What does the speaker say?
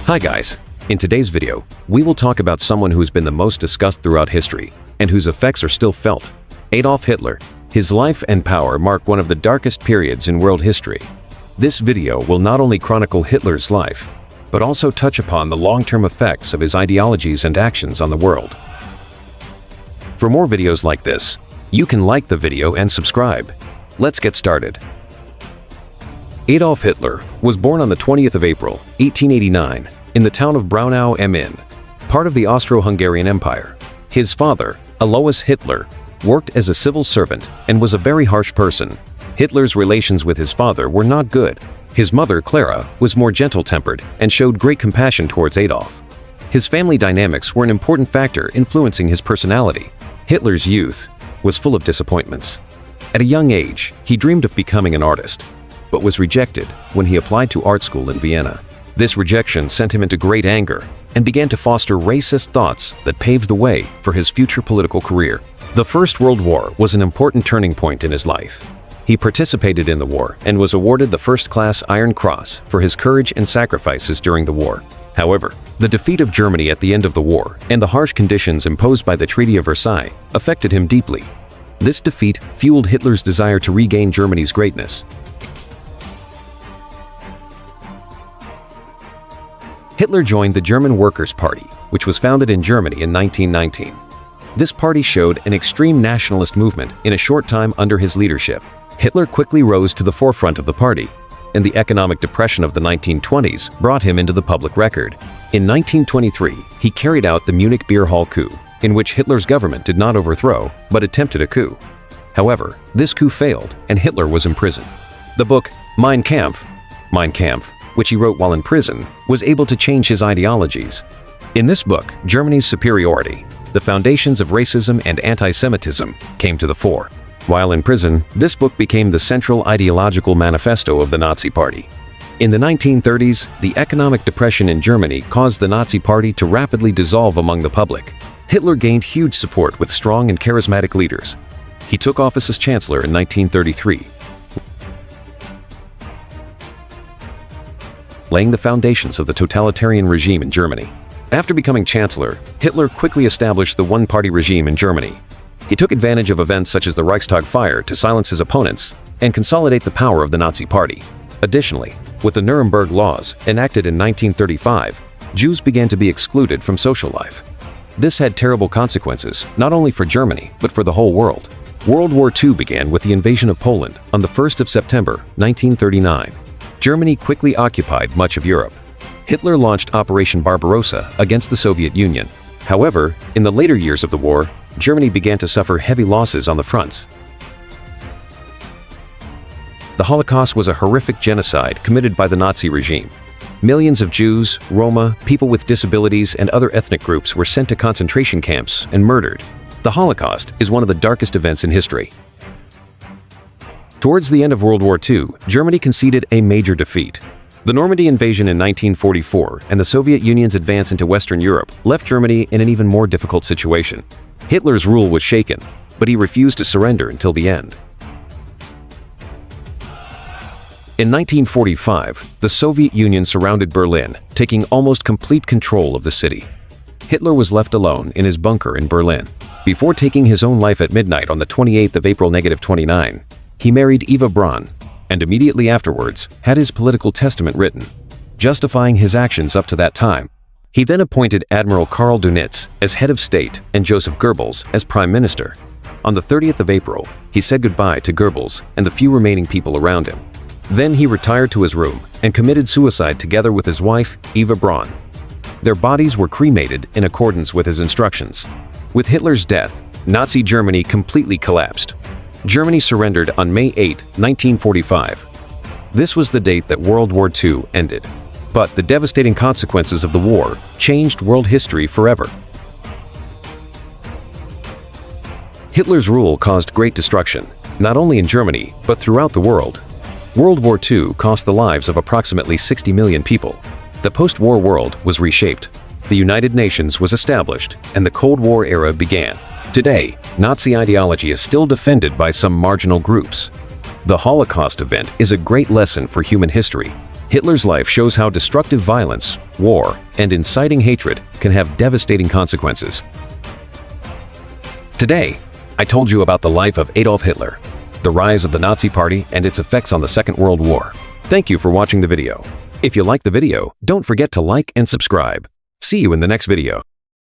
Hi guys, in today's video, we will talk about someone who's been the most discussed throughout history and whose effects are still felt. Adolf Hitler. His life and power mark one of the darkest periods in world history. This video will not only chronicle Hitler's life, but also touch upon the long-term effects of his ideologies and actions on the world. For more videos like this, you can like the video and subscribe. Let's get started. Adolf Hitler was born on the 20th of April, 1889, in the town of Braunau am Inn, part of the Austro-Hungarian Empire. His father, Alois Hitler, worked as a civil servant and was a very harsh person. Hitler's relations with his father were not good. His mother, Clara, was more gentle-tempered and showed great compassion towards Adolf. His family dynamics were an important factor influencing his personality. Hitler's youth was full of disappointments. At a young age, he dreamed of becoming an artist, but was rejected when he applied to art school in Vienna. This rejection sent him into great anger and began to foster racist thoughts that paved the way for his future political career. The First World War was an important turning point in his life. He participated in the war and was awarded the first-class Iron Cross for his courage and sacrifices during the war. However, the defeat of Germany at the end of the war and the harsh conditions imposed by the Treaty of Versailles affected him deeply. This defeat fueled Hitler's desire to regain Germany's greatness. Hitler joined the German Workers' Party, which was founded in Germany in 1919. This party showed an extreme nationalist movement in a short time under his leadership. Hitler quickly rose to the forefront of the party, and the economic depression of the 1920s brought him into the public record. In 1923, he carried out the Munich Beer Hall coup, in which Hitler's government did not overthrow, but attempted a coup. However, this coup failed, and Hitler was imprisoned. The book Mein Kampf, which he wrote while in prison, was able to change his ideologies. In this book, Germany's superiority, the foundations of racism and anti-Semitism, came to the fore. While in prison, this book became the central ideological manifesto of the Nazi Party. In the 1930s, the economic depression in Germany caused the Nazi Party to rapidly dissolve among the public. Hitler gained huge support with strong and charismatic leaders. He took office as Chancellor in 1933, laying the foundations of the totalitarian regime in Germany. After becoming Chancellor, Hitler quickly established the one-party regime in Germany. He took advantage of events such as the Reichstag fire to silence his opponents and consolidate the power of the Nazi Party. Additionally, with the Nuremberg Laws enacted in 1935, Jews began to be excluded from social life. This had terrible consequences, not only for Germany, but for the whole world. World War II began with the invasion of Poland on the 1st of September, 1939. Germany quickly occupied much of Europe. Hitler launched Operation Barbarossa against the Soviet Union. However, in the later years of the war, Germany began to suffer heavy losses on the fronts. The Holocaust was a horrific genocide committed by the Nazi regime. Millions of Jews, Roma, people with disabilities, and other ethnic groups were sent to concentration camps and murdered. The Holocaust is one of the darkest events in history. Towards the end of World War II, Germany conceded a major defeat. The Normandy invasion in 1944 and the Soviet Union's advance into Western Europe left Germany in an even more difficult situation. Hitler's rule was shaken, but he refused to surrender until the end. In 1945, the Soviet Union surrounded Berlin, taking almost complete control of the city. Hitler was left alone in his bunker in Berlin. Before taking his own life at midnight on the 28th of April, 29, he married Eva Braun, and immediately afterwards had his political testament written, justifying his actions up to that time. He then appointed Admiral Karl Dönitz as head of state and Joseph Goebbels as prime minister. On the 30th of April, he said goodbye to Goebbels and the few remaining people around him. Then he retired to his room and committed suicide together with his wife, Eva Braun. Their bodies were cremated in accordance with his instructions. With Hitler's death, Nazi Germany completely collapsed. Germany surrendered on May 8, 1945. This was the date that World War II ended. But the devastating consequences of the war changed world history forever. Hitler's rule caused great destruction, not only in Germany, but throughout the world. World War II cost the lives of approximately 60 million people. The post-war world was reshaped. The United Nations was established, and the Cold War era began. Today, Nazi ideology is still defended by some marginal groups. The Holocaust event is a great lesson for human history. Hitler's life shows how destructive violence, war, and inciting hatred can have devastating consequences. Today, I told you about the life of Adolf Hitler, the rise of the Nazi Party, and its effects on the Second World War. Thank you for watching the video. If you liked the video, don't forget to like and subscribe. See you in the next video.